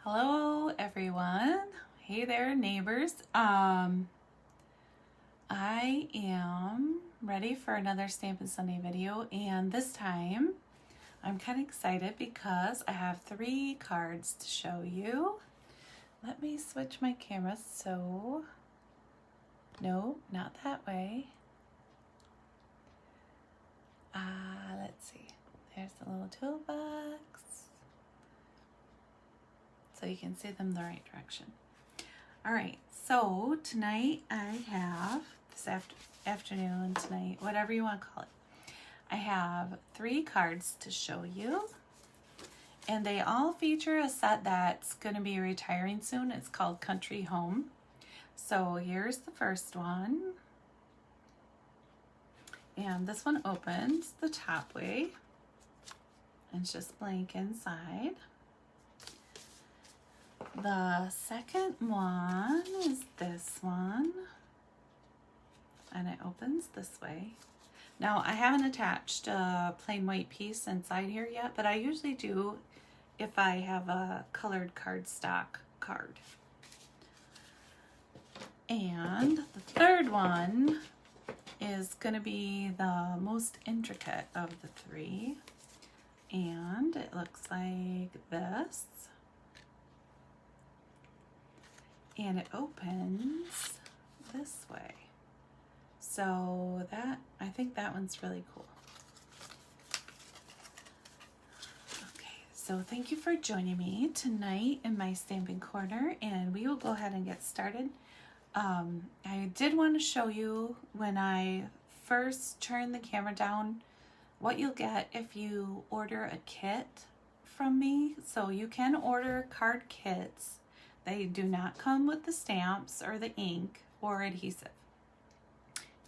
Hello everyone. Hey there neighbors. I am ready for another Stampin' Sunday video, and this time I'm kind of excited because I have 3 cards to show you. Let me switch my camera so, no, not that way. Let's see, there's the little toolbox. So you can see them the right direction. All right, so tonight I have, this afternoon, tonight, whatever you want to call it, I have 3 cards to show you. And they all feature a set that's going to be retiring soon. It's called Country Home. So here's the first one. And this one opens the top way. And it's just blank inside. The second one is this one, and it opens this way. Now, I haven't attached a plain white piece inside here yet, but I usually do if I have a colored cardstock card. And the third one is going to be the most intricate of the 3, and it looks like this. And it opens this way. So I think that one's really cool. Okay, so thank you for joining me tonight in my Stampin' Corner, and we will go ahead and get started. I did want to show you when I first turn the camera down what you'll get if you order a kit from me. So you can order card kits. They do not come with the stamps or the ink or adhesive.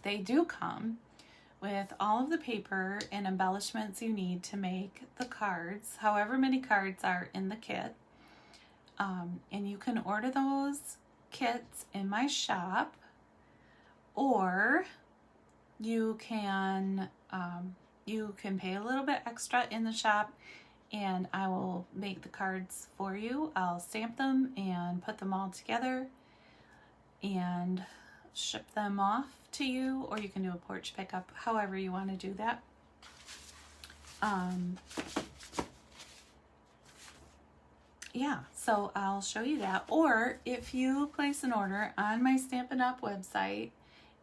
They do come with all of the paper and embellishments you need to make the cards, however many cards are in the kit. And you can order those kits in my shop, or you can pay a little bit extra in the shop, and I will make the cards for you. I'll stamp them and put them all together and ship them off to you, or you can do a porch pickup, however you want to do that. Yeah, so I'll show you that. Or if you place an order on my Stampin' Up website,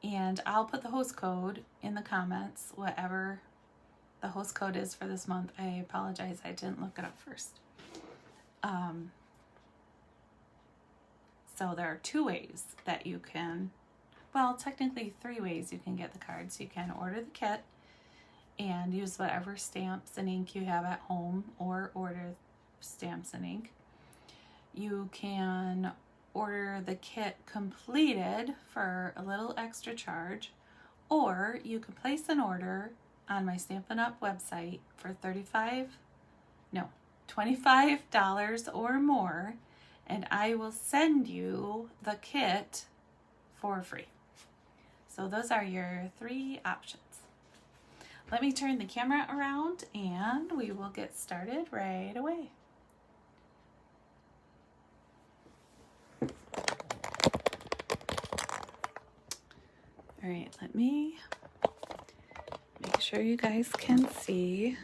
and I'll put the host code in the comments, whatever the host code is for this month. I apologize, I didn't look it up first. So there are 2 ways that you can, well, technically 3 ways you can get the cards. You can order the kit and use whatever stamps and ink you have at home, or order stamps and ink. You can order the kit completed for a little extra charge, or you can place an order on my Stampin' Up website for $25 or more, and I will send you the kit for free. So those are your 3 options. Let me turn the camera around and we will get started right away. All right, let me make sure you guys can see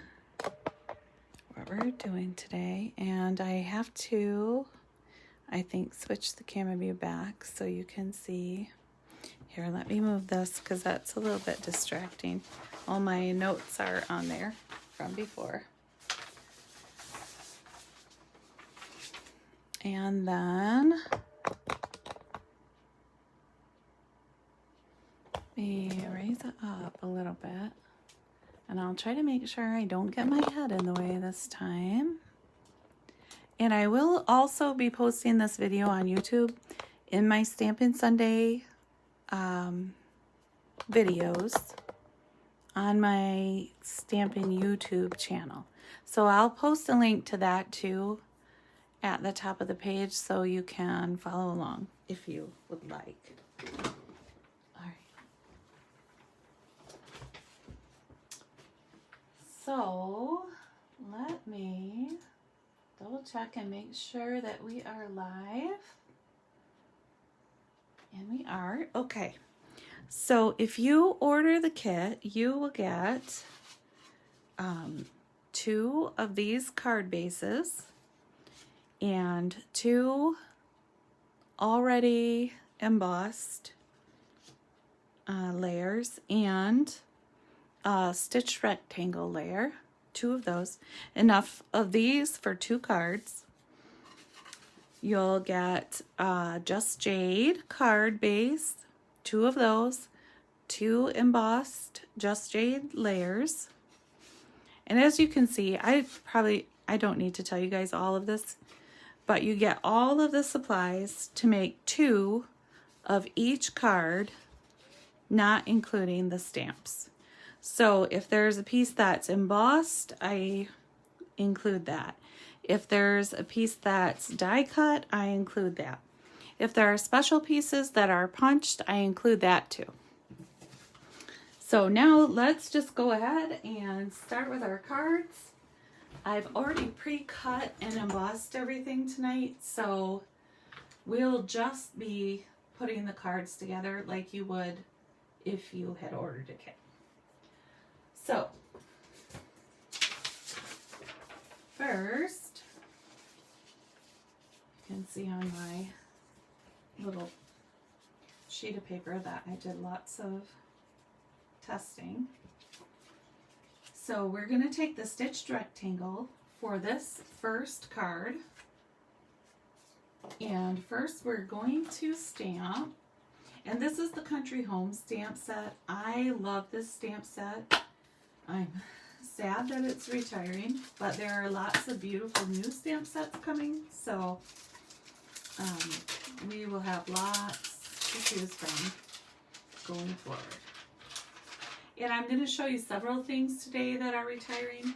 what we're doing today. And I have to, I think, switch the camera view back so you can see. Here, let me move this because that's a little bit distracting. All my notes are on there from before. And then me raise it up a little bit, and I'll try to make sure I don't get my head in the way this time. And I will also be posting this video on YouTube in my Stampin' Sunday videos on my Stampin' YouTube channel. So I'll post a link to that too at the top of the page so you can follow along if you would like. So let me double double check and make sure that we are live. And we are. Okay. So if you order the kit, you will get 2 of these card bases and 2 already embossed layers and a stitched rectangle layer. 2 of those. Enough of these for 2 cards. You'll get Just Jade card base, 2 of those, 2 embossed Just Jade layers. And as you can see, I don't need to tell you guys all of this, but you get all of the supplies to make 2 of each card, not including the stamps. So if there's a piece that's embossed, I include that. If there's a piece that's die cut, I include that. If there are special pieces that are punched, I include that too. So now let's just go ahead and start with our cards. I've already pre-cut and embossed everything tonight, so we'll just be putting the cards together like you would if you had ordered a kit. So, first, you can see on my little sheet of paper that I did lots of testing. So we're going to take the stitched rectangle for this first card. And first we're going to stamp. And this is the Country Home stamp set. I love this stamp set. I'm sad that it's retiring, but there are lots of beautiful new stamp sets coming. So we will have lots to choose from going forward. And I'm going to show you several things today that are retiring.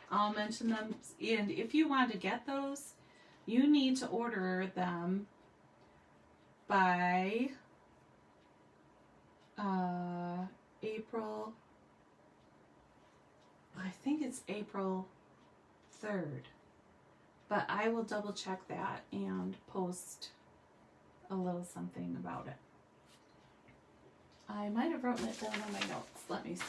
I'll mention them. And if you want to get those, you need to order them by April, I think it's April 3rd. But I will double check that and post a little something about it. I might have written it down on my notes. Let me see.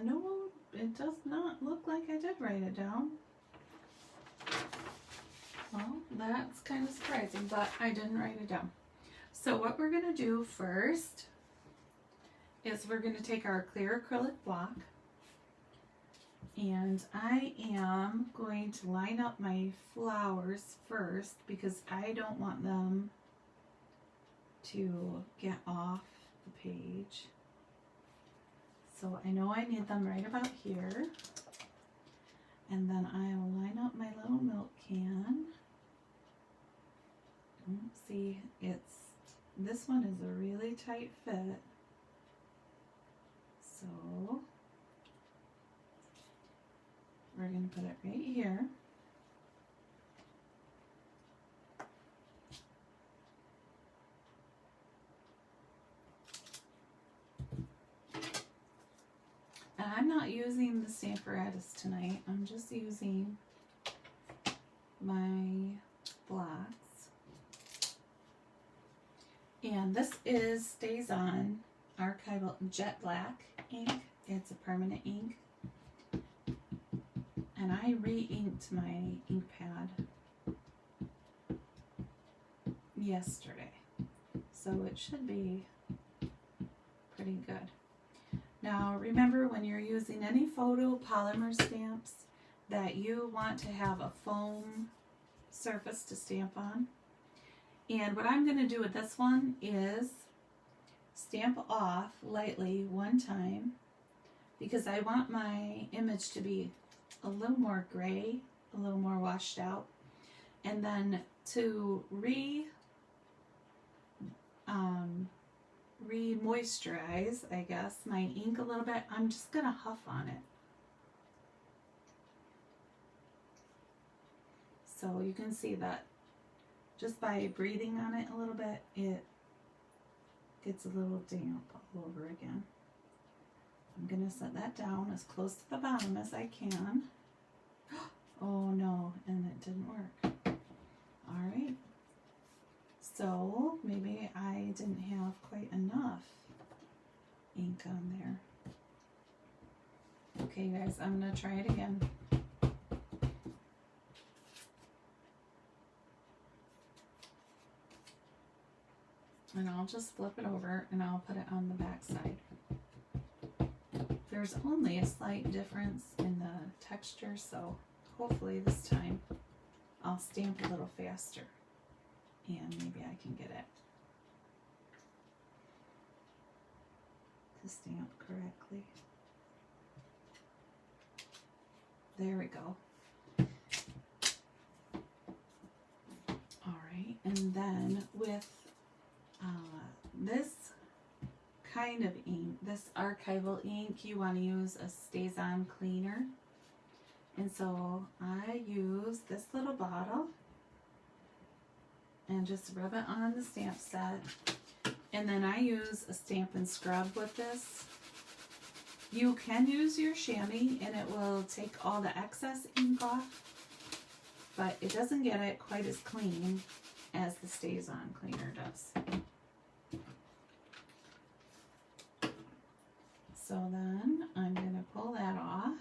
No, it does not look like I did write it down. Well, that's kind of surprising, but I didn't write it down. So what we're going to do first is we're going to take our clear acrylic block, and I am going to line up my flowers first because I don't want them to get off the page. So I know I need them right about here. And then I will line up my little milk can. See, this one is a really tight fit. So we're going to put it right here. And I'm not using the Stamparatus tonight. I'm just using my blocks. And this is Stays-On Archival Jet Black ink. It's a permanent ink. And I re-inked my ink pad yesterday. So it should be pretty good. Now remember, when you're using any photo polymer stamps, that you want to have a foam surface to stamp on. And what I'm going to do with this one is stamp off lightly one time because I want my image to be a little more gray, a little more washed out. And then to re-moisturize, I guess, my ink a little bit, I'm just going to huff on it. So you can see that just by breathing on it a little bit, it gets a little damp all over again. I'm going to set that down as close to the bottom as I can. Oh no, and it didn't work. All right. So maybe I didn't have quite enough ink on there. Okay guys, I'm going to try it again. And I'll just flip it over and I'll put it on the back side. There's only a slight difference in the texture, so hopefully this time I'll stamp a little faster and maybe I can get it to stamp correctly. There we go. All right, and then with this kind of ink, this archival ink, you want to use a stays on cleaner. And so I use this little bottle and just rub it on the stamp set. And then I use a Stampin' Scrub with this. You can use your chamois and it will take all the excess ink off, but it doesn't get it quite as clean as the stays on cleaner does. So then I'm going to pull that off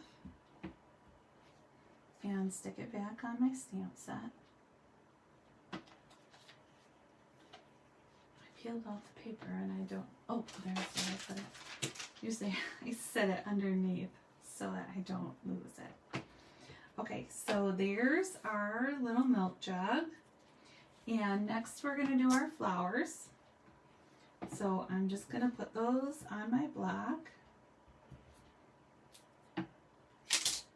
and stick it back on my stamp set. I peeled off the paper and I don't, oh, there's where I put it. Usually I set it underneath so that I don't lose it. Okay, so there's our little milk jug. And next we're going to do our flowers. So I'm just going to put those on my block.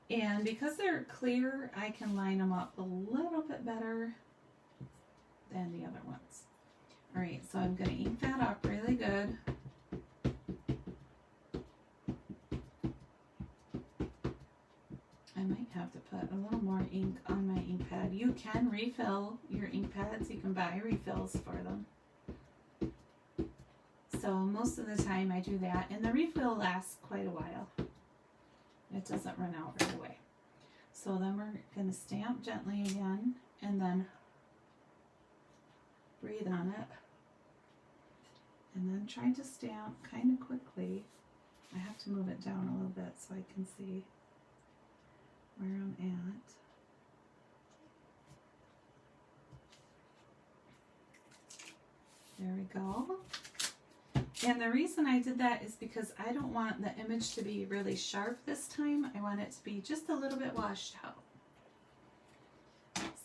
And because they're clear, I can line them up a little bit better than the other ones. All right, so I'm going to ink that up really good. I might have to put a little more ink on my ink pad. You can refill your ink pads. You can buy refills for them. So most of the time I do that, and the refill lasts quite a while. It doesn't run out right away. So then we're going to stamp gently again and then breathe on it. And then try to stamp kind of quickly. I have to move it down a little bit so I can see where I'm at. There we go. And the reason I did that is because I don't want the image to be really sharp this time. I want it to be just a little bit washed out.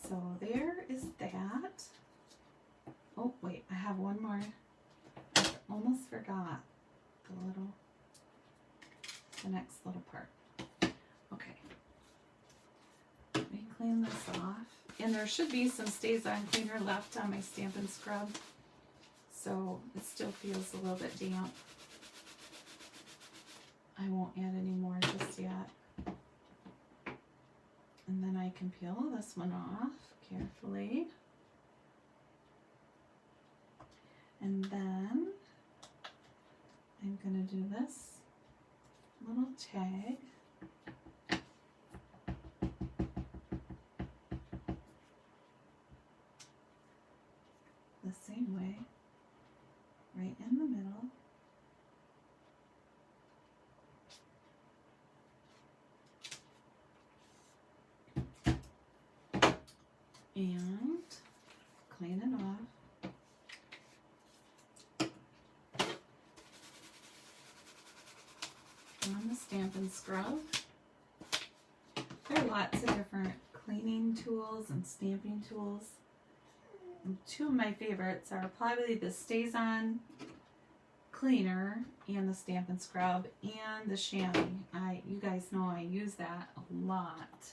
So there is that. Oh, wait, I have one more. I almost forgot the next little part. Okay. Let me clean this off. And there should be some Stays On Cleaner left on my Stampin' Scrub. So it still feels a little bit damp. I won't add any more just yet. And then I can peel this one off carefully. And then I'm going to do this little tag. The same way. Right in the middle. And clean it off. On the Stampin' Scrub. There are lots of different cleaning tools and stamping tools. Two of my favorites are probably the Stays On Cleaner and the Stampin' Scrub and the chamois. You guys know I use that a lot.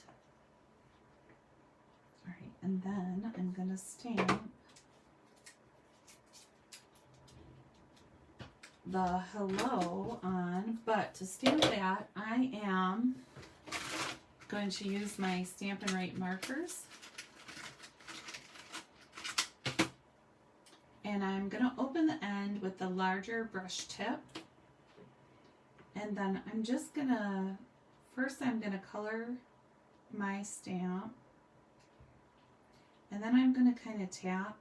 Alright, and then I'm going to stamp the hello on, but to stamp that I am going to use my Stampin' Right markers. and I'm going to open the end with the larger brush tip. And then I'm just going to, first I'm going to color my stamp. And then I'm going to kind of tap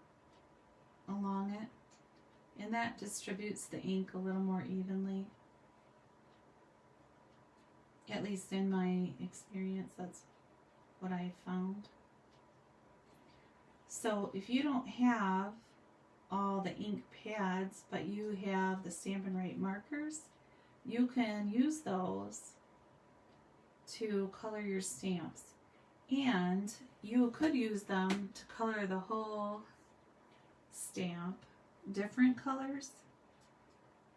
along it. And that distributes the ink a little more evenly. At least in my experience, that's what I found. So if you don't have all the ink pads, but you have the Stampin' Right markers, you can use those to color your stamps. And you could use them to color the whole stamp, different colors,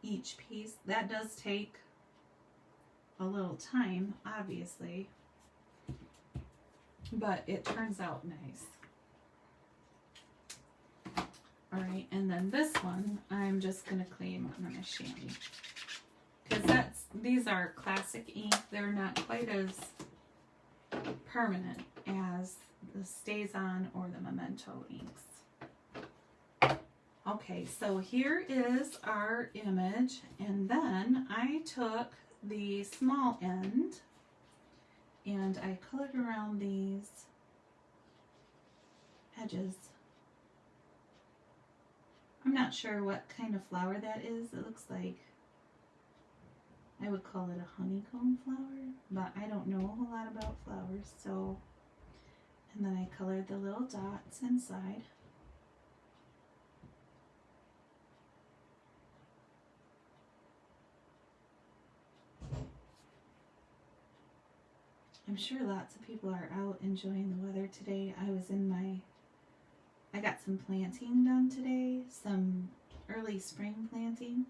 each piece. That does take a little time, obviously, but it turns out nice. Alright, and then this one, I'm just going to claim on my chamois. Because these are classic ink. They're not quite as permanent as the Stays On or the Memento inks. Okay, so here is our image, and then I took the small end and I colored around these edges. I'm not sure what kind of flower that is. It looks like, I would call it a honeycomb flower, but I don't know a whole lot about flowers. So, and then I colored the little dots inside. I'm sure lots of people are out enjoying the weather today. I got some planting done today, some early spring planting.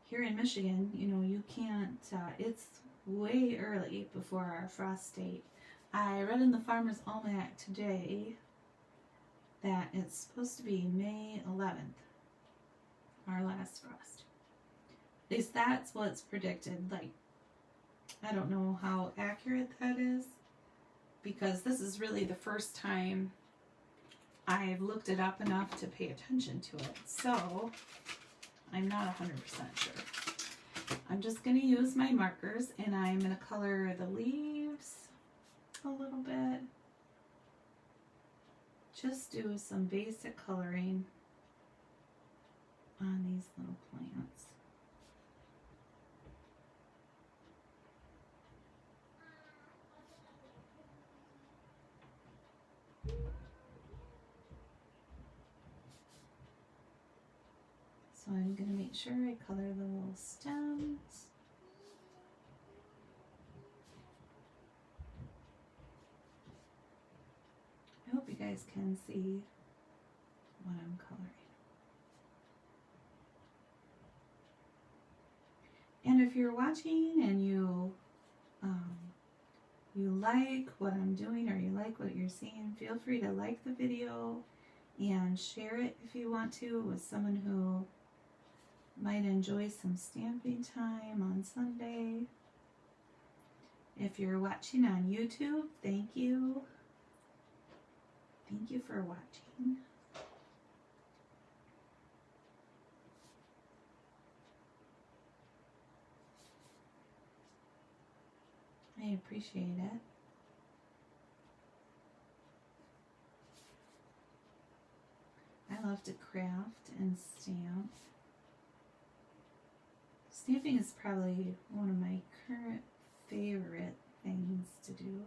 Here in Michigan, you know, you can't, it's way early before our frost date. I read in the Farmer's Almanac today that it's supposed to be May 11th, our last frost. At least that's what's predicted. Like, I don't know how accurate that is, because this is really the first time I've looked it up enough to pay attention to it. So I'm not 100% sure. I'm just going to use my markers, and I'm going to color the leaves a little bit. Just do some basic coloring on these little plants. So I'm going to make sure I color the little stems. I hope you guys can see what I'm coloring. And if you're watching and you like what I'm doing, or you like what you're seeing, feel free to like the video and share it if you want to with someone who might enjoy some stamping time on Sunday. If you're watching on YouTube, thank you. Thank you for watching. I appreciate it. I love to craft and stamp. Stamping is probably one of my current favorite things to do.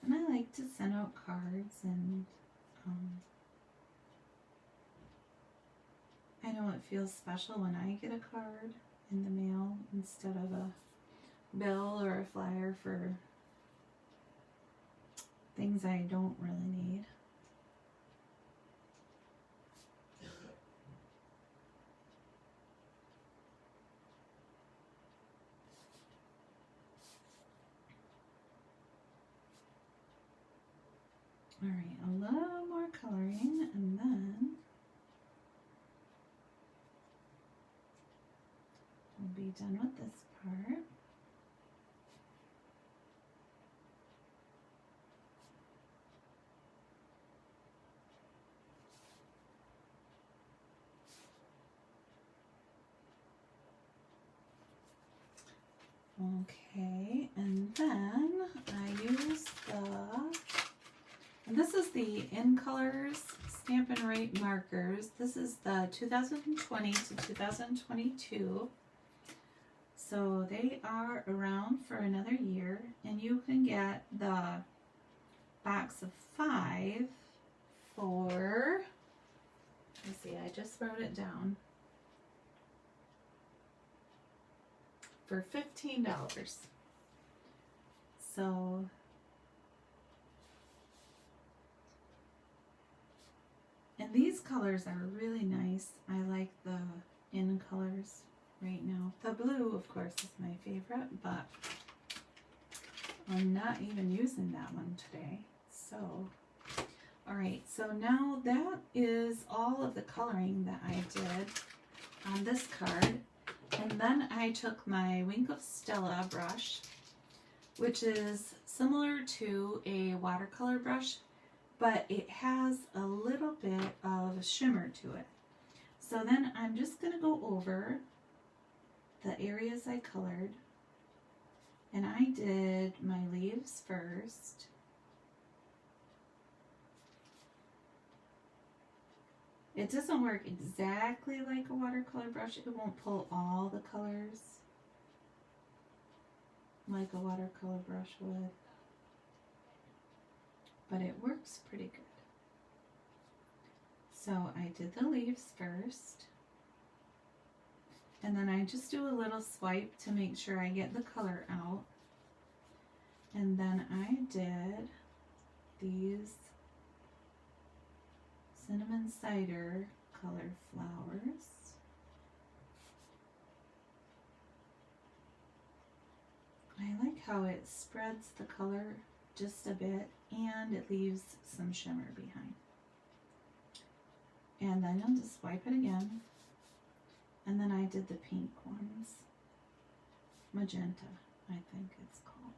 And I like to send out cards, and I know it feels special when I get a card in the mail instead of a bill or a flyer for things I don't really need. Alright, a little more coloring, and then we'll be done with this part. Okay, and then I use and this is the In Colors Stampin' Rate markers. This is the 2020 to 2022. So they are around for another year, and you can get the box of 5 for, let's see, I just wrote it down, for $15. So and these colors are really nice. I like the In Colors right now. The blue, of course, is my favorite, but I'm not even using that one today. So, all right, so now that is all of the coloring that I did on this card. And then I took my Wink of Stella brush, which is similar to a watercolor brush, but it has a little bit of a shimmer to it. So then I'm just going to go over the areas I colored, and I did my leaves first. It doesn't work exactly like a watercolor brush. It won't pull all the colors like a watercolor brush would, but it works pretty good. So I did the leaves first, and then I just do a little swipe to make sure I get the color out. And then I did these cinnamon cider colored flowers. I like how it spreads the color just a bit and it leaves some shimmer behind. And then I'll just wipe it again. And then I did the pink ones. Magenta, I think it's called.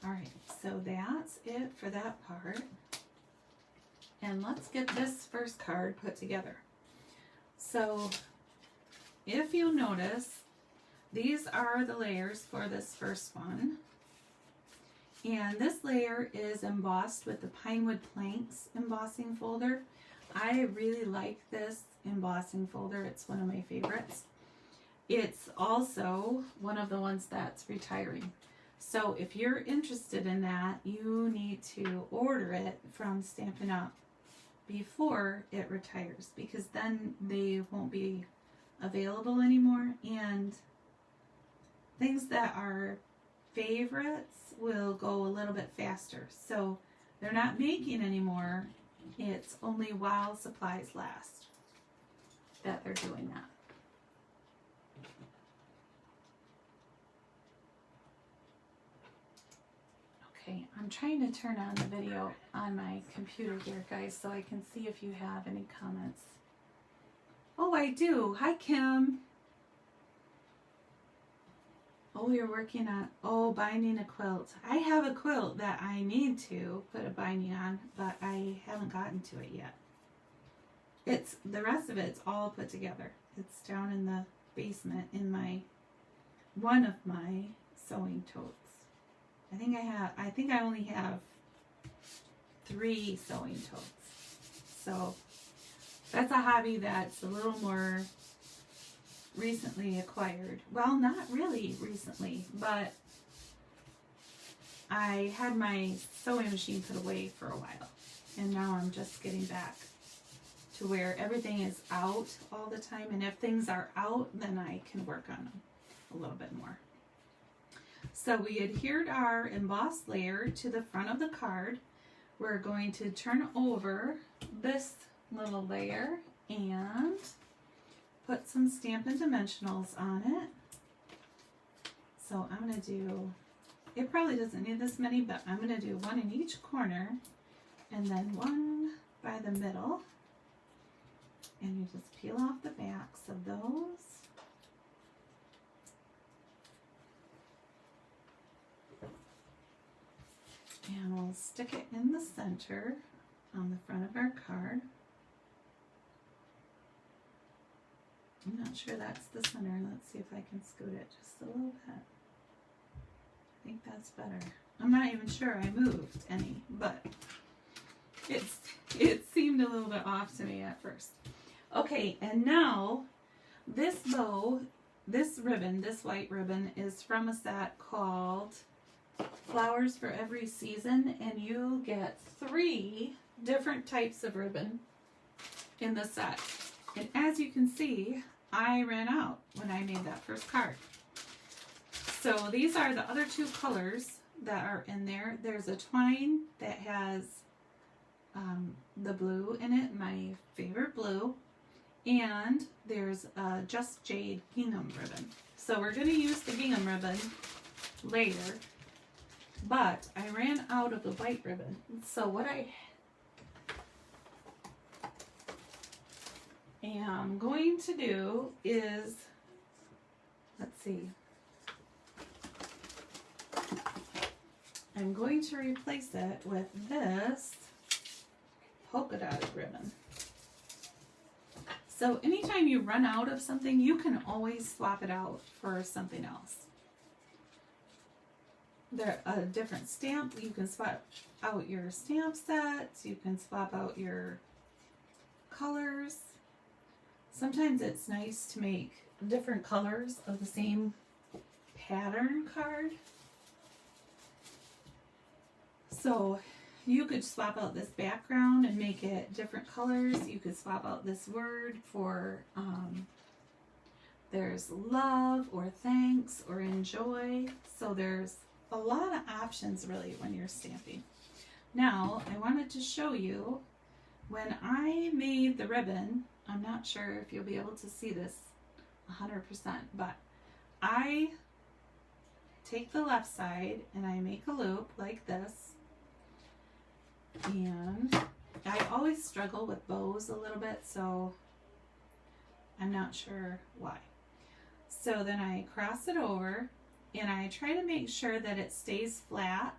Alright, so that's it for that part. And let's get this first card put together. So, if you'll notice, these are the layers for this first one. And this layer is embossed with the Pinewood Planks embossing folder. I really like this embossing folder. It's one of my favorites. It's also one of the ones that's retiring. So if you're interested in that, you need to order it from Stampin' Up before it retires, because then they won't be available anymore, and things that are favorites will go a little bit faster. So they're not making anymore. It's only while supplies last that they're doing that. Okay, I'm trying to turn on the video on my computer here, guys, so I can see if you have any comments. Oh, I do. Hi, Kim. Oh, you're working on, binding a quilt. I have a quilt that I need to put a binding on, but I haven't gotten to it yet. The rest of it's all put together. It's down in the basement in one of my sewing totes. I think I only have 3 sewing totes. So that's a hobby that's a little more recently acquired. Well, not really recently, but I had my sewing machine put away for a while, and now I'm just getting back to where everything is out all the time, and if things are out, then I can work on them a little bit more. So we adhered our embossed layer to the front of the card. We're going to turn over this little layer and put some Stampin' Dimensionals on it. So I'm going to do, it probably doesn't need this many, but I'm going to do 1 in each corner and then 1 by the middle. And you just peel off the backs of those. And we'll stick it in the center on the front of our card. I'm not sure that's the center. Let's see if I can scoot it just a little bit. I think that's better. I'm not even sure I moved any, but it seemed a little bit off to me at first. Okay, and now this bow, this ribbon, this white ribbon is from a set called Flowers for Every Season, and you get 3 different types of ribbon in the set. And as you can see, I ran out when I made that first card. So these are the other 2 colors that are in there. There's a twine that has the blue in it, my favorite blue, and there's a Just Jade gingham ribbon. So we're going to use the gingham ribbon later, but I ran out of the white ribbon. So what I am going to do is, let's see, I'm going to replace it with this polka dotted ribbon. So anytime you run out of something, you can always swap it out for something else. There a different stamp, you can swap out your stamp sets, you can swap out your colors. Sometimes it's nice to make different colors of the same pattern card. So you could swap out this background and make it different colors. You could swap out this word for, there's love or thanks or enjoy. So there's a lot of options really when you're stamping. Now, I wanted to show you when I made the ribbon. I'm not sure if you'll be able to see this 100%, but I take the left side and I make a loop like this. And I always struggle with bows a little bit, so I'm not sure why. So then I cross it over and I try to make sure that it stays flat.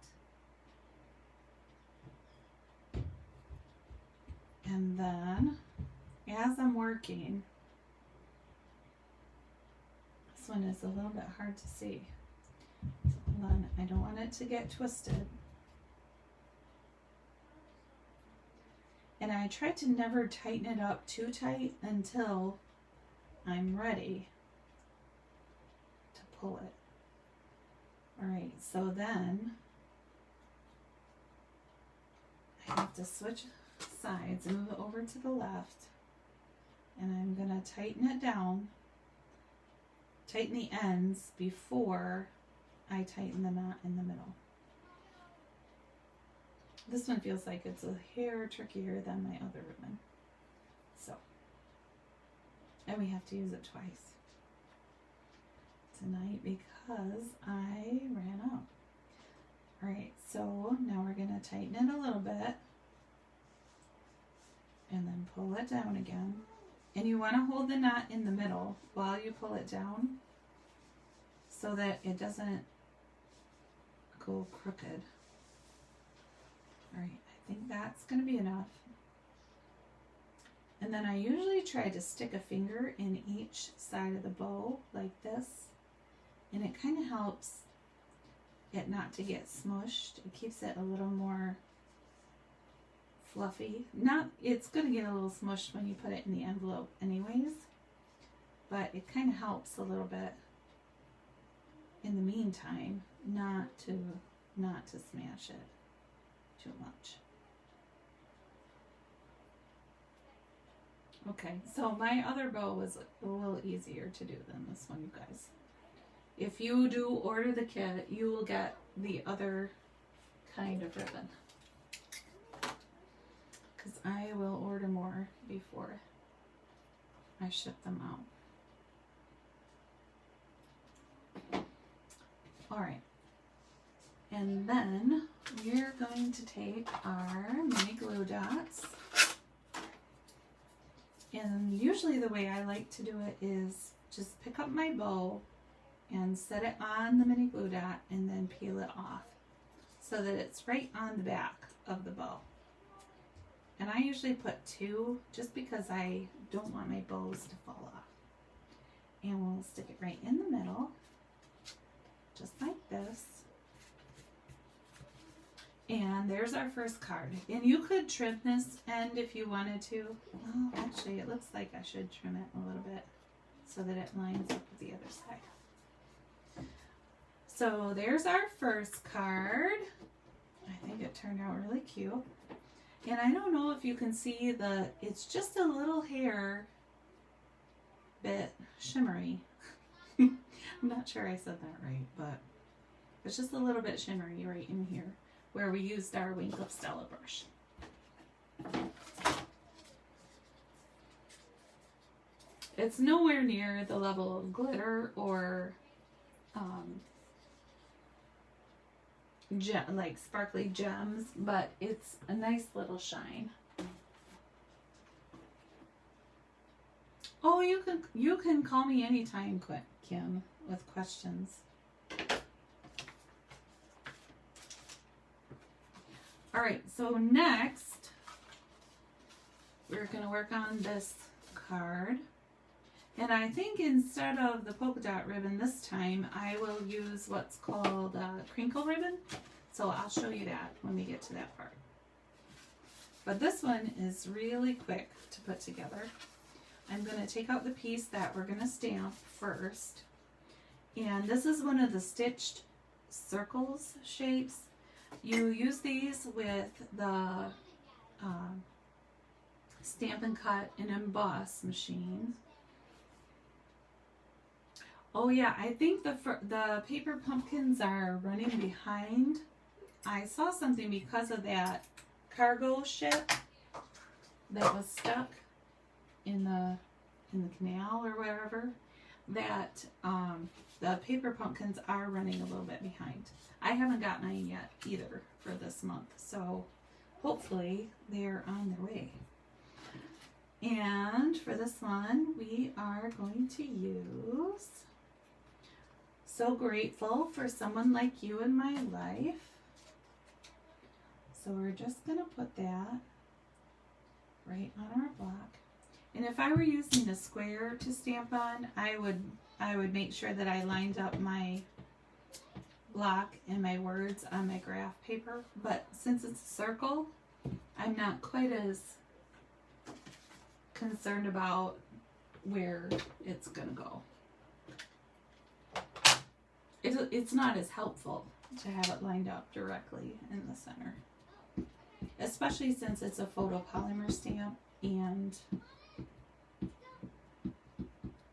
And then as I'm working, this one is a little bit hard to see. So hold on, I don't want it to get twisted. And I try to never tighten it up too tight until I'm ready to pull it. Alright, so then I have to switch sides and move it over to the left. And I'm going to tighten it down, tighten the ends before I tighten the knot in the middle. This one feels like it's a hair trickier than my other ribbon. So, and we have to use it twice tonight because I ran out. Alright, so now we're going to tighten it a little bit and then pull it down again. And you want to hold the knot in the middle while you pull it down so that it doesn't go crooked. Alright, I think that's going to be enough. And then I usually try to stick a finger in each side of the bow like this. And it kind of helps it not to get smushed. It keeps it a little more fluffy. It's going to get a little smushed when you put it in the envelope anyways. But it kind of helps a little bit in the meantime not to smash it too much. Okay, so my other bow was a little easier to do than this one, you guys. If you do order the kit, you will get the other kind of ribbon. Because I will order more before I ship them out. Alright. And then we're going to take our mini glue dots. And usually the way I like to do it is just pick up my bow and set it on the mini glue dot and then peel it off so that it's right on the back of the bow. And I usually put 2 just because I don't want my bows to fall off. And we'll stick it right in the middle, just like this. And there's our first card. And you could trim this end if you wanted to. Well, actually, it looks like I should trim it a little bit so that it lines up with the other side. So there's our first card. I think it turned out really cute. And I don't know if you can see it's just a little hair bit shimmery. I'm not sure I said that right, but it's just a little bit shimmery right in here where we used our Wink of Stella brush. It's nowhere near the level of glitter or like sparkly gems, but it's a nice little shine. Oh, you can call me anytime, Kim, with questions. All right, so next we're going to work on this card. And I think instead of the polka dot ribbon this time, I will use what's called a crinkle ribbon. So I'll show you that when we get to that part. But this one is really quick to put together. I'm going to take out the piece that we're going to stamp first. And this is one of the stitched circles shapes. You use these with the Stampin' Cut and Emboss machine. Oh yeah, I think the paper pumpkins are running behind. I saw something because of that cargo ship that was stuck in the canal or wherever, that the paper pumpkins are running a little bit behind. I haven't got mine yet either for this month, so hopefully they're on their way. And for this one, we are going to use So Grateful for Someone Like You in My Life. So we're just going to put that right on our block. And if I were using a square to stamp on, I would make sure that I lined up my block and my words on my graph paper. But since it's a circle, I'm not quite as concerned about where it's going to go. It's not as helpful to have it lined up directly in the center. Especially since it's a photopolymer stamp and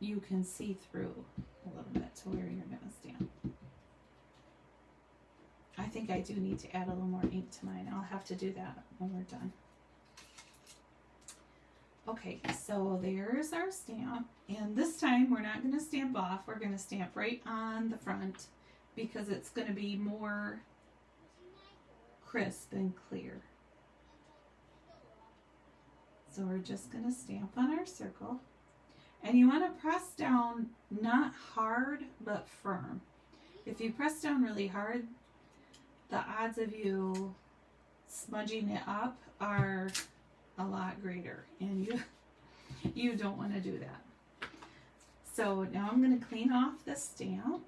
you can see through a little bit to where you're going to stamp. I think I do need to add a little more ink to mine. I'll have to do that when we're done. Okay, so there's our stamp. And this time we're not going to stamp off. We're going to stamp right on the front because it's going to be more crisp and clear. So we're just going to stamp on our circle. And you want to press down not hard but firm. If you press down really hard, the odds of you smudging it up are a lot greater, and you don't want to do that. So now I'm going to clean off the stamp.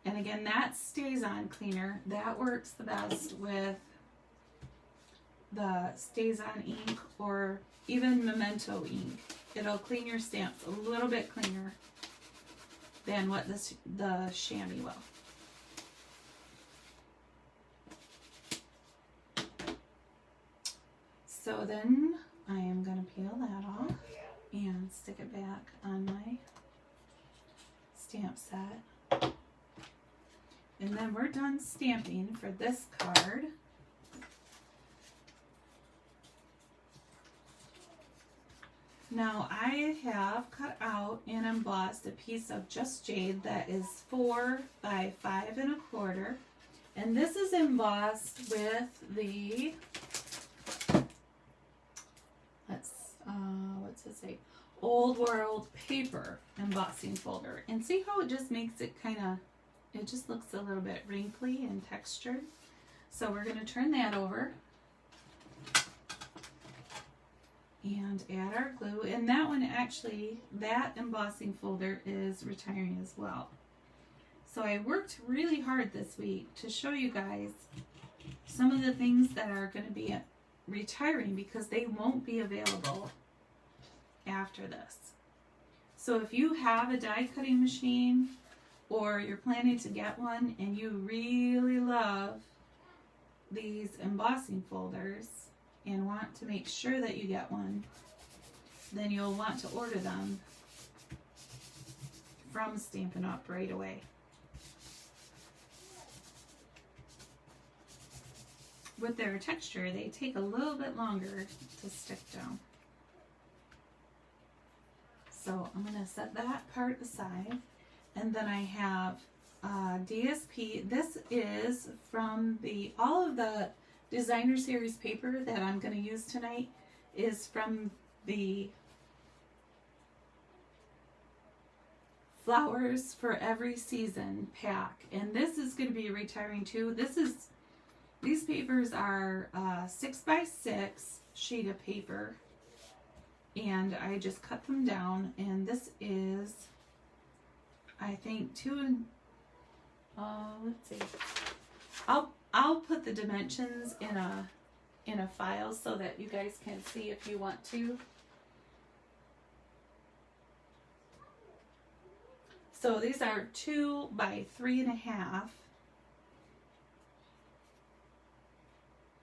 And again, that stays on cleaner. That works the best with the stays on ink or even memento ink. It'll clean your stamps a little bit cleaner than what the chamois will. So then I am going to peel that off and stick it back on my stamp set. And then we're done stamping for this card. Now I have cut out and embossed a piece of Just Jade that is 4 by 5 1/4. And this is embossed with the, what's it say? Old World paper embossing folder. And see how it just makes it it just looks a little bit wrinkly and textured. So we're going to turn that over. and add our glue. And that one actually, that embossing folder is retiring as well. So I worked really hard this week to show you guys some of the things that are going to be retiring because they won't be available after this. So if you have a die cutting machine or you're planning to get one and you really love these embossing folders and want to make sure that you get one, then you'll want to order them from Stampin' Up! Right away. With their texture, they take a little bit longer to stick down. So I'm going to set that part aside. And then I have DSP. This is from all of the designer series paper that I'm going to use tonight is from the Flowers for Every Season pack. And this is going to be retiring too. These papers are 6x6 sheet of paper, and I just cut them down, and this is, I think, let's see, I'll put the dimensions in a file so that you guys can see if you want to. So these are 2 by 3.5.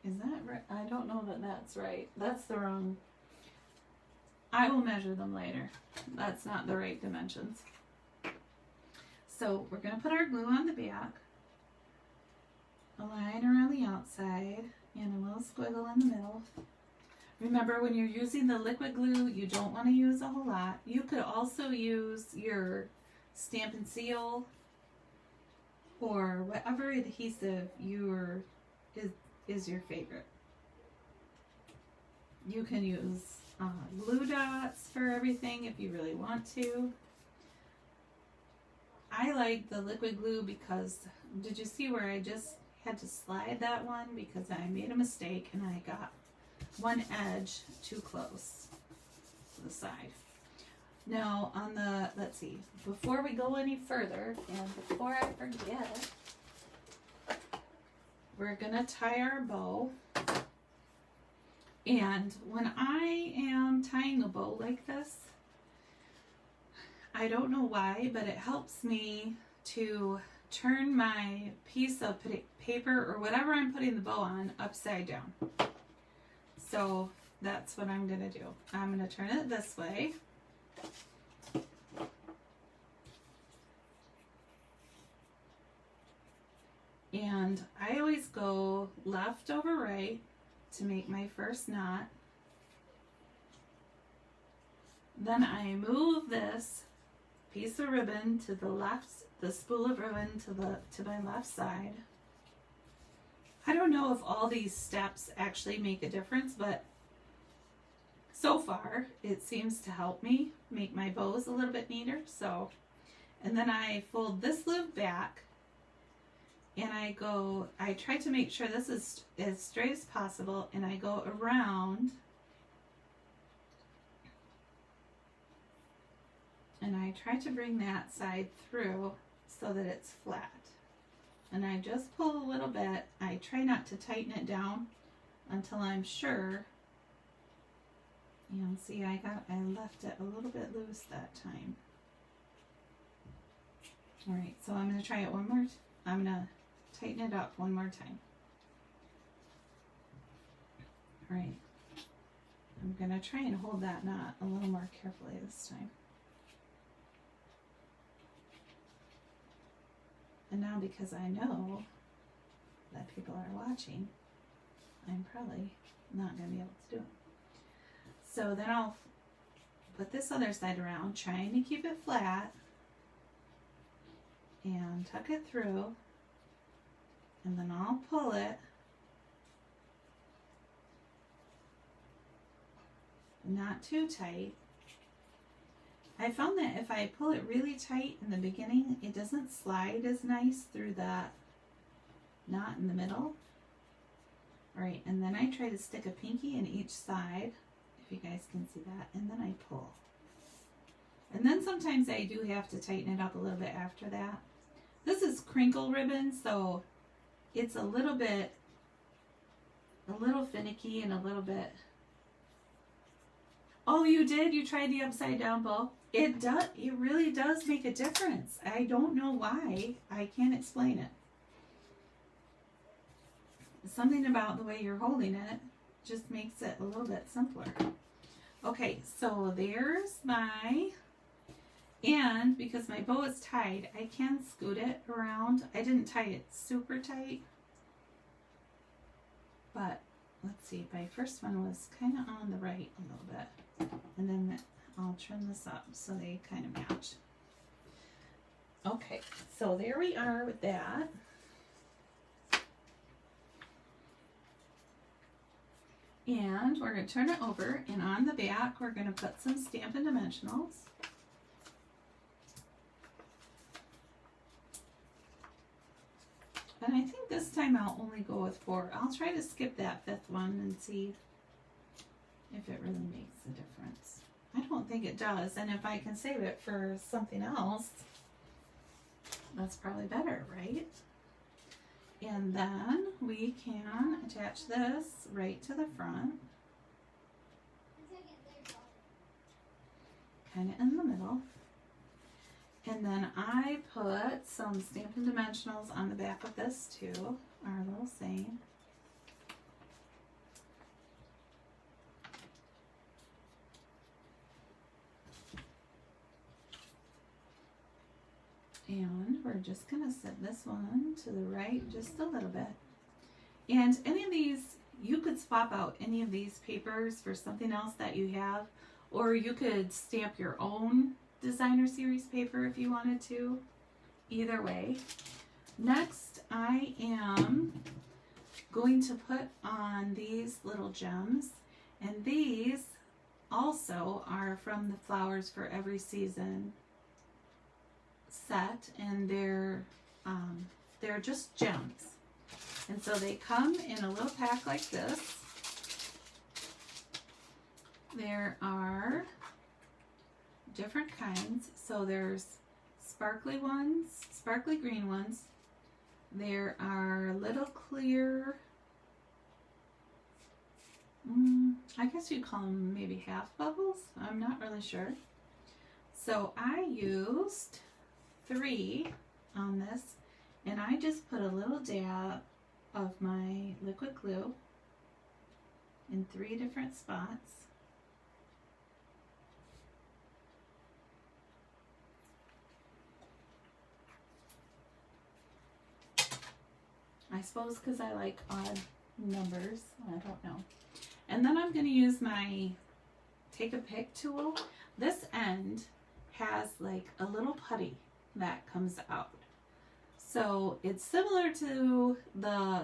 Is that right? I don't know that that's right. That's the wrong. I will measure them later. That's not the right dimensions. So we're going to put our glue on the back, a line around the outside, and a little squiggle in the middle. Remember, when you're using the liquid glue, you don't want to use a whole lot. You could also use your Stampin' Seal or whatever adhesive is your favorite. You can use glue dots for everything if you really want to. I like the liquid glue because, did you see where I just had to slide that one because I made a mistake and I got one edge too close to the side. Now on the, let's see, before we go any further and before I forget, we're gonna tie our bow. And when I am tying a bow like this, I don't know why, but it helps me to turn my piece of paper or whatever I'm putting the bow on upside down. So that's what I'm gonna do. I'm gonna turn it this way. And I always go left over right to make my first knot. Then I move this piece of ribbon to the left, the spool of ribbon to my left side. I don't know if all these steps actually make a difference, but so far it seems to help me make my bows a little bit neater. So, and then I fold this loop back. And I try to make sure this is as straight as possible, and I go around and I try to bring that side through so that it's flat. And I just pull a little bit. I try not to tighten it down until I'm sure. And see, I left it a little bit loose that time. All right, so I'm going to try it one more. I'm going to tighten it up one more time. All right. I'm going to try and hold that knot a little more carefully this time. And now, because I know that people are watching, I'm probably not going to be able to do it. So then I'll put this other side around, trying to keep it flat, and tuck it through. And then I'll pull it, not too tight. I found that if I pull it really tight in the beginning, it doesn't slide as nice through that knot in the middle. All right, and then I try to stick a pinky in each side, if you guys can see that, and then I pull. And then sometimes I do have to tighten it up a little bit after that. This is crinkle ribbon, so it's a little finicky and a little bit. Oh, you did? You tried the upside down bow? It does. It really does make a difference. I don't know why. I can't explain it. Something about the way you're holding it just makes it a little bit simpler. Okay, so there's my, and because my bow is tied, I can scoot it around. I didn't tie it super tight, but let's see, my first one was kind of on the right a little bit, and then I'll trim this up so they kind of match. Okay, so there we are with that. And we're going to turn it over, and on the back we're going to put some Stampin' Dimensionals. And I think this time I'll only go with 4. I'll try to skip that 5th one and see if it really makes a difference. I don't think it does, and if I can save it for something else, that's probably better, right? And then we can attach this right to the front, kind of in the middle. And then I put some Stampin' Dimensionals on the back of this too, our little saying. And we're just going to set this one to the right just a little bit. And any of these, you could swap out any of these papers for something else that you have, or you could stamp your own designer series paper if you wanted to. Either way. Next, I am going to put on these little gems, and these also are from the Flowers for Every Season set, and they're just gems, and so they come in a little pack like this. There are different kinds, so there's sparkly ones, sparkly green ones. There are little clear, I guess you'd call them maybe half bubbles, I'm not really sure. So I used 3 on this, and I just put a little dab of my liquid glue in 3 different spots. I suppose because I like odd numbers, I don't know. And then I'm going to use my take a pick tool. This end has like a little putty that comes out. So it's similar to the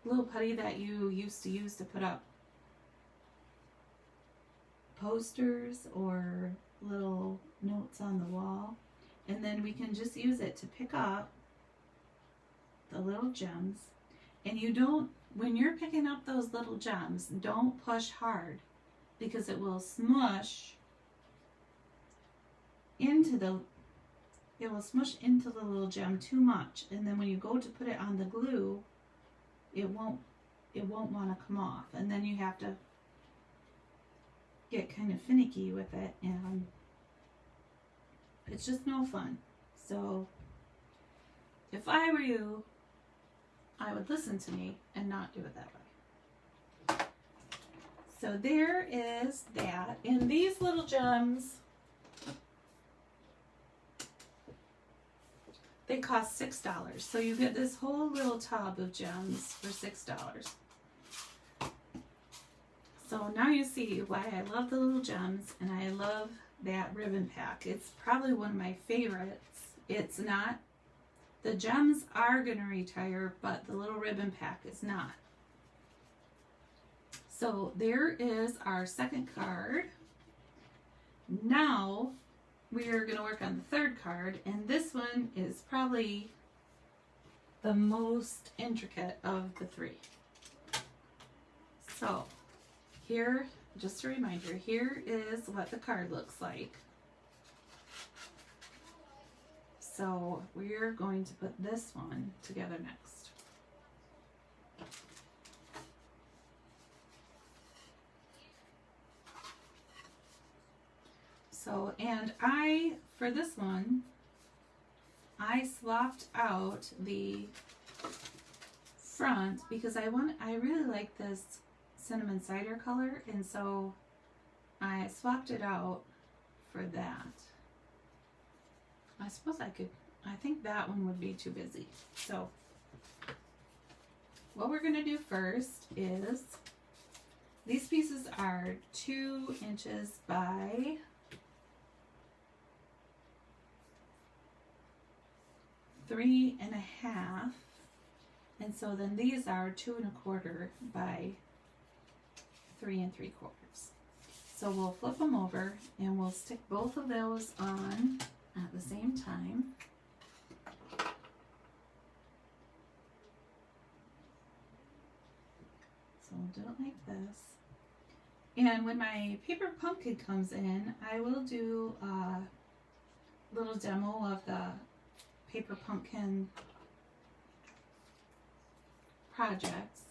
little putty that you used to use to put up posters or little notes on the wall. And then we can just use it to pick up the little gems. And you don't, when you're picking up those little gems, don't push hard, because it will smush into the little gem too much, and then when you go to put it on the glue, it won't want to come off, and then you have to get kind of finicky with it, and it's just no fun. So if I were you, I would listen to me and not do it that way. So there is that, and these little gems, they cost $6. So you get this whole little tub of gems for $6. So now you see why I love the little gems, and I love that ribbon pack. It's probably one of my favorites. It's not, the gems are going to retire, but the little ribbon pack is not. So there is our second card. Now we are going to work on the third card, and this one is probably the most intricate of the 3. So here just a reminder, here is what the card looks like. So we're going to put this one together next. So, and for this one, I swapped out the front because I really like this cinnamon cider color, and so I swapped it out for that. I suppose I think that one would be too busy. So what we're gonna do first is, these pieces are 2 inches by 3.5, and so then these are 2 1/4 by 3 3/4. So we'll flip them over and we'll stick both of those on at the same time. So we'll do it like this. And when my paper pumpkin comes in, I will do a little demo of the paper pumpkin projects.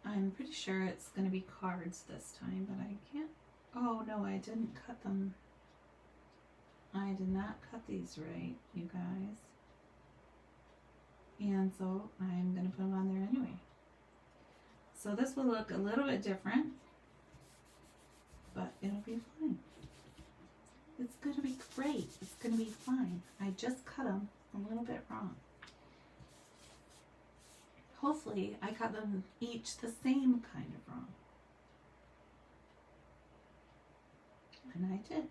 I'm pretty sure it's going to be cards this time, but I can't. Oh no, I didn't cut them. I did not cut these right, you guys. And so I'm going to put them on there anyway. So this will look a little bit different, but it'll be fine. It's going to be great. It's going to be fine. I just cut them a little bit wrong. Hopefully I cut them each the same kind of wrong. And I did.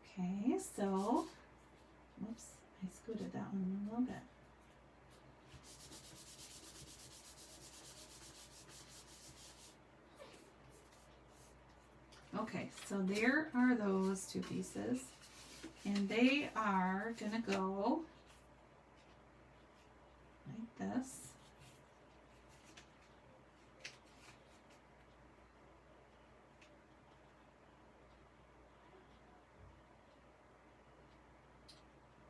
Okay, so, whoops, I scooted that one a little bit. Okay, so there are those 2 pieces, and they are gonna go like this.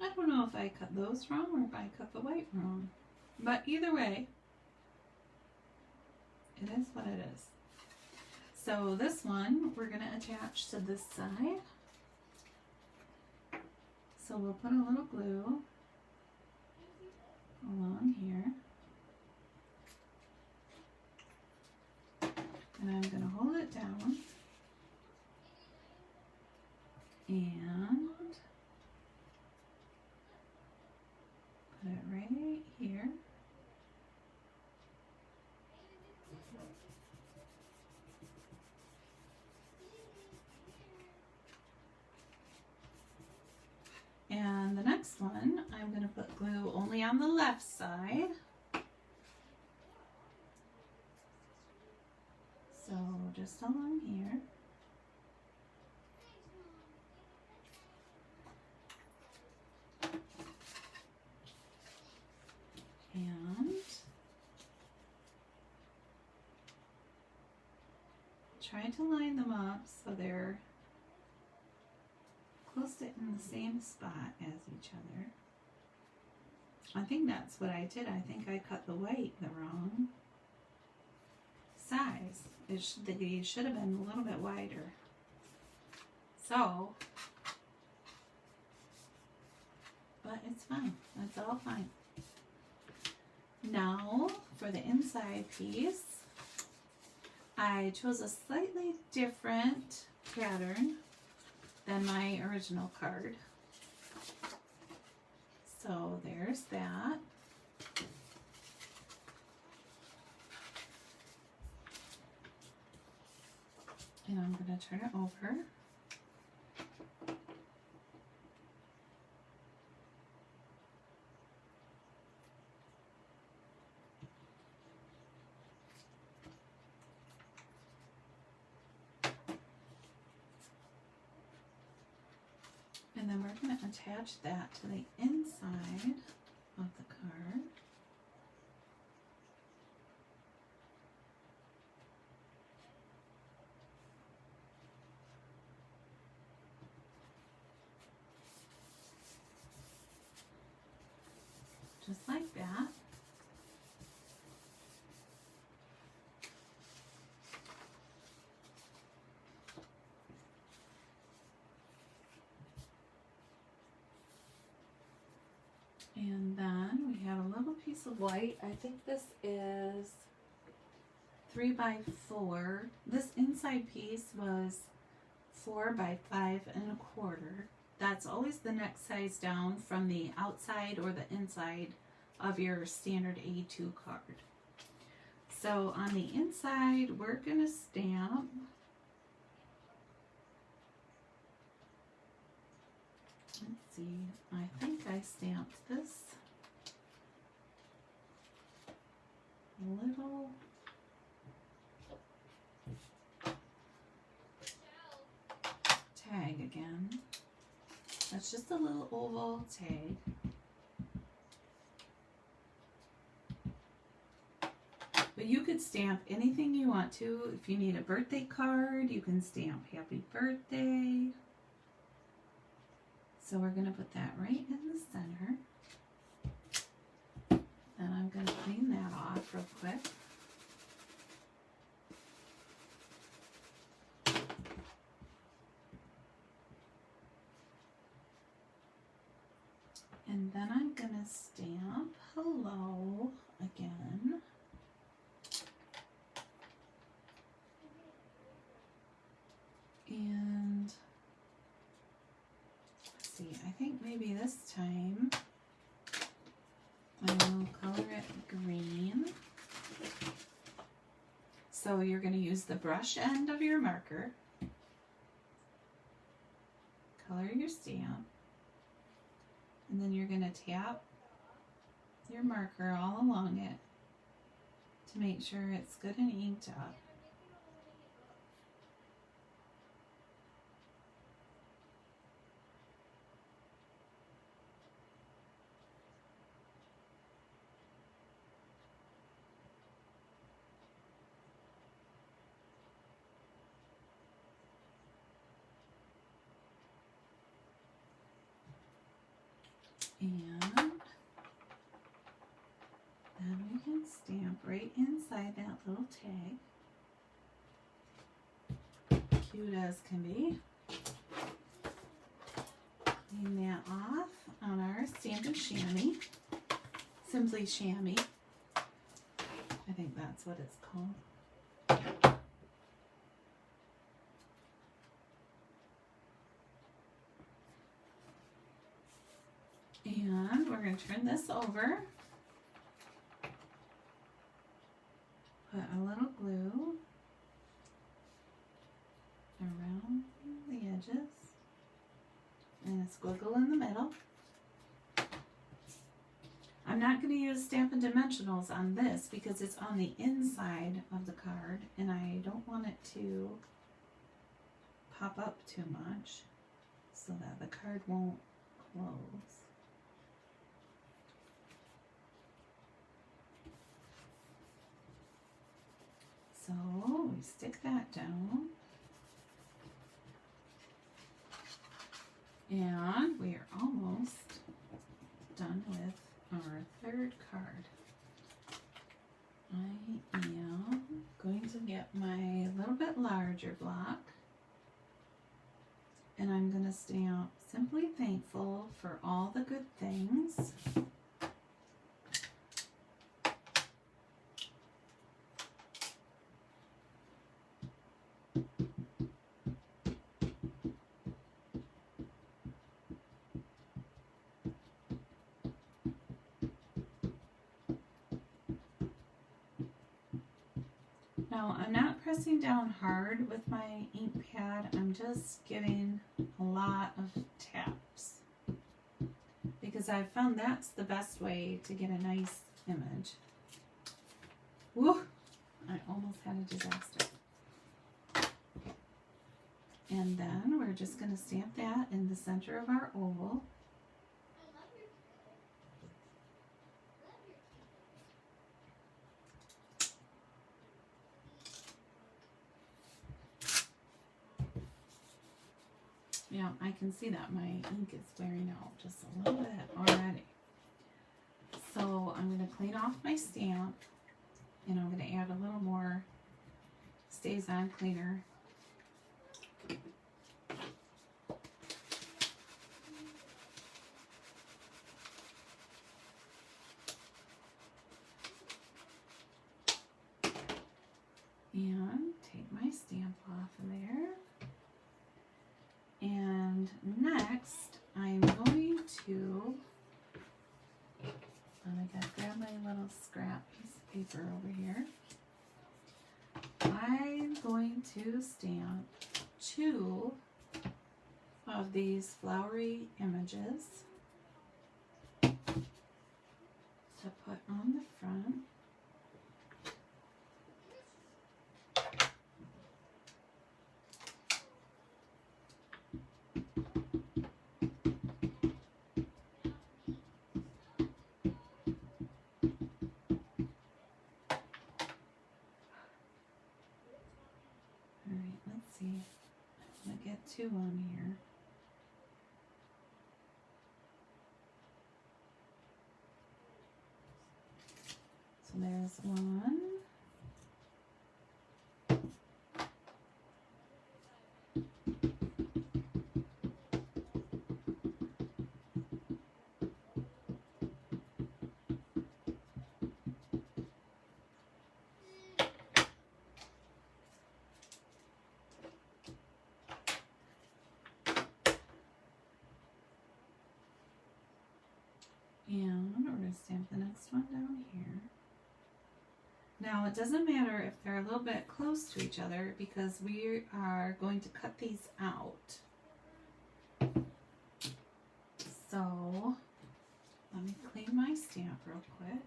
I don't know if I cut those wrong or if I cut the white wrong, but either way, it is what it is. So this one we're going to attach to this side. So we'll put a little glue along here. And I'm going to hold it down and put it right here. And the next one, I'm going to put glue only on the left side. So just along here. And try to line them up so they're close to in the same spot as each other. I think that's what I did. I think I cut the white the wrong size. They should have been a little bit wider. So, but it's fine. That's all fine. Now, for the inside piece, I chose a slightly different pattern than my original card. So there's that. And I'm going to turn it over. And then we're going to attach that to the inside of the card. just like that. And then we have a little piece of white. I think this is 3 by 4. This inside piece was 4 by 5 1/4. That's always the next size down from the outside or the inside of your standard A2 card. So on the inside, we're going to stamp let's see, I think I stamped this little tag again. That's just a little oval tag. But you could stamp anything you want to. If you need a birthday card, you can stamp happy birthday. So we're going to put that right in the center. And I'm going to clean that off real quick. And then I'm going to stamp hello again. And let's see, I think maybe this time I will color it green. So you're going to use the brush end of your marker, color your stamp, and then you're going to tap your marker all along it to make sure it's good and inked up. And then we can stamp right inside that little tag. Cute as can be. Clean that off on our Stampin' Chamois. Simply Chamois. I think that's what it's called. And we're going to turn this over. Put a little glue around the edges and a squiggle in the middle. I'm not going to use Stampin' Dimensionals on this because it's on the inside of the card and I don't want it to pop up too much so that the card won't close. So we stick that down, and we are almost done with our third card. I am going to get my little bit larger block, and I'm going to stamp Simply Thankful for All the Good Things. Now, I'm not pressing down hard with my ink pad. I'm just giving a lot of taps because I've found that's the best way to get a nice image. Woo! I almost had a disaster. And then we're just going to stamp that in the center of our oval. Yeah, I can see that my ink is wearing out just a little bit already. So I'm going to clean off my stamp, and I'm going to add a little more Stays On cleaner. And take my stamp off of there. And next, I'm going to, I gotta grab my little scrap piece of paper over here. I'm going to stamp 2 of these flowery images to put on the front. I'm going to get 2 on here. So there's 1. And we're going to stamp the next one down here. Now it doesn't matter if they're a little bit close to each other because we are going to cut these out. So let me clean my stamp real quick.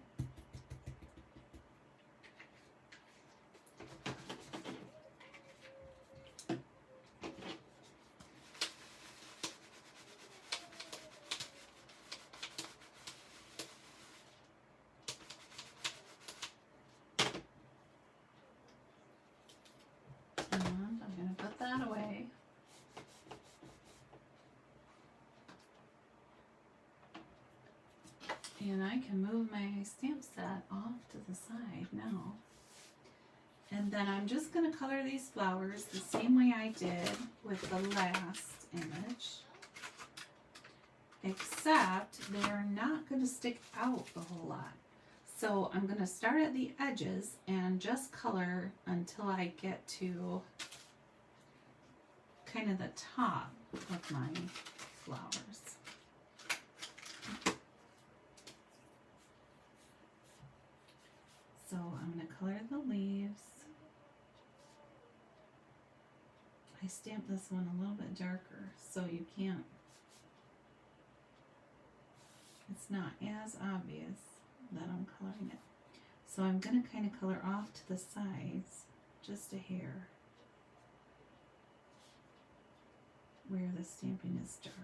That away. And I can move my stamp set off to the side now. And then I'm just going to color these flowers the same way I did with the last image. Except they're not going to stick out a whole lot. So I'm going to start at the edges and just color until I get to kind of the top of my flowers. So I'm going to color the leaves. I stamped this one a little bit darker so you can't, it's not as obvious that I'm coloring it. So I'm going to kind of color off to the sides just a hair, where the stamping is dark.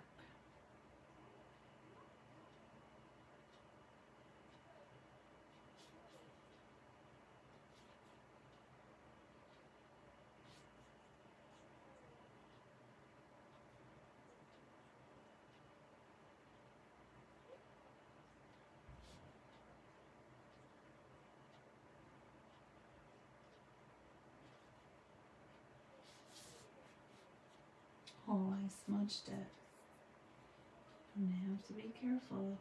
Oh, I smudged it. I'm gonna have to be careful.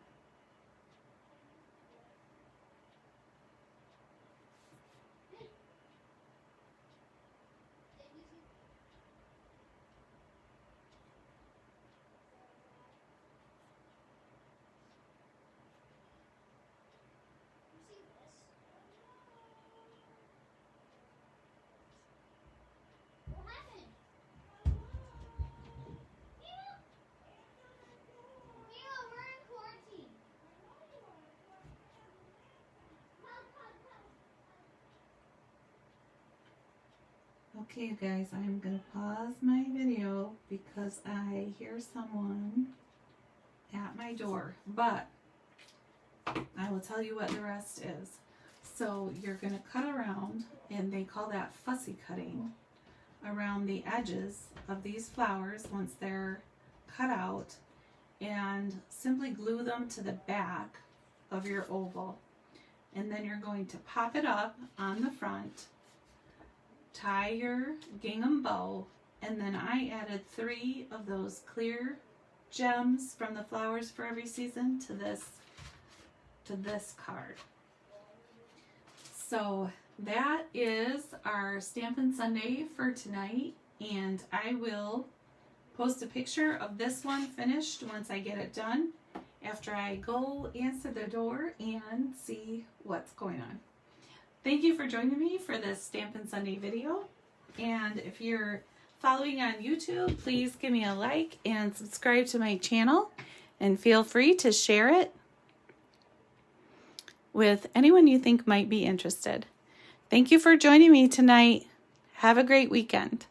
Okay, you guys, I'm going to pause my video because I hear someone at my door, but I will tell you what the rest is. So you're going to cut around, and they call that fussy cutting, around the edges of these flowers once they're cut out, and simply glue them to the back of your oval. And then you're going to pop it up on the front, tie your gingham bow, and then I added 3 of those clear gems from the Flowers for Every Season to this card. So that is our Stampin' Sunday for tonight, and I will post a picture of this one finished once I get it done, after I go answer the door and see what's going on. Thank you for joining me for this Stampin' Sunday video, and if you're following on YouTube, please give me a like and subscribe to my channel, and feel free to share it with anyone you think might be interested. Thank you for joining me tonight. Have a great weekend.